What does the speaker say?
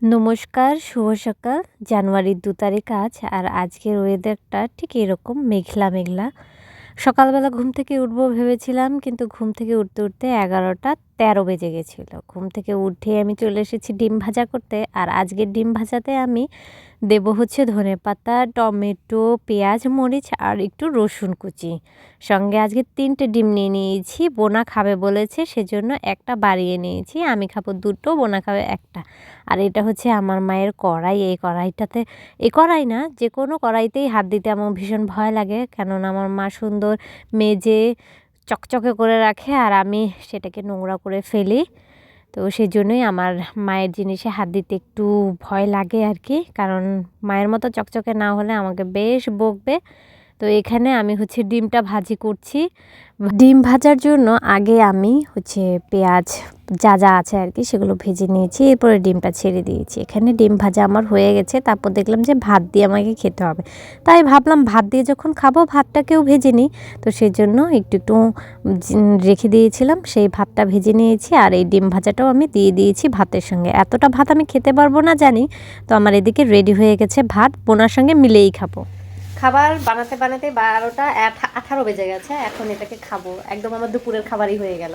নমস্কার, শুভ সকাল। জানুয়ারির ২ তারিখ আজ। আর আজকের ওয়েদারটা ঠিক এরকম মেঘলা, মেঘলা। সকালবেলা ঘুম থেকে উঠবো ভেবেছিলাম, কিন্তু ঘুম থেকে উঠতে, উঠতে ১১টা ১৩ বেজে গেছিল। ঘুম থেকে উঠেই আমি চলে এসেছি ডিম ভাজা করতে। আর আজকের ডিম ভাজাতে আমি দেবো হচ্ছে ধনেপাতা, টমেটো, পেঁয়াজ, মরিচ আর একটু রসুন কুচি। সঙ্গে আজকে ৩টে ডিম নিয়ে নিয়েছি। বোনা খাবে বলেছে, সেজন্য একটা বাড়িয়ে নিয়েছি। আমি খাবো ২টো, বোনা খাবে ১টা। আর এটা হচ্ছে আমার মায়ের কড়াই। এই কড়াইটাতে, এই কড়াই না, যে কোনো কড়াইতেই হাত দিতে আমার ভীষণ ভয় লাগে, কেননা আমার মা সুন্দর মেজে চকচকে করে রাখে আর আমি সেটাকে নোংরা করে ফেলি। তো সেজন্যই আমার মায়ের জিনিসে হাত দিতে একটু ভয় লাগে আর কি, কারণ মায়ের মতো চকচকে না হলে আমাকে বেশ বকবে। তো এখানে আমি হচ্ছে ডিমটা ভাজি করছি। ডিম ভাজার জন্য আগে আমি হচ্ছে পেঁয়াজ যা যা আছে আর কি সেগুলো ভেজে নিয়েছি, এরপরে ডিমটা ছেড়ে দিয়েছি। এখানে ডিম ভাজা আমার হয়ে গেছে। তারপর দেখলাম যে ভাত দিয়ে আমাকে খেতে হবে, তাই ভাবলাম ভাত দিয়ে যখন খাবো ভাতটাকেও ভেজে নিই। তো সেই জন্য একটু একটু রেখে দিয়েছিলাম, সেই ভাতটা ভেজে নিয়েছি। আর এই ডিম ভাজাটাও আমি দিয়ে দিয়েছি ভাতের সঙ্গে। এতটা ভাত আমি খেতে পারবো না জানি, তো আমার এদিকে রেডি হয়ে গেছে ভাত, বোনার সঙ্গে মিলেই খাবো। খাবার বানাতে বানাতে ১২টা ১৮ বেজে গেছে। এখন এটাকে খাবো, একদম আমার দুপুরের খাবারই হয়ে গেল।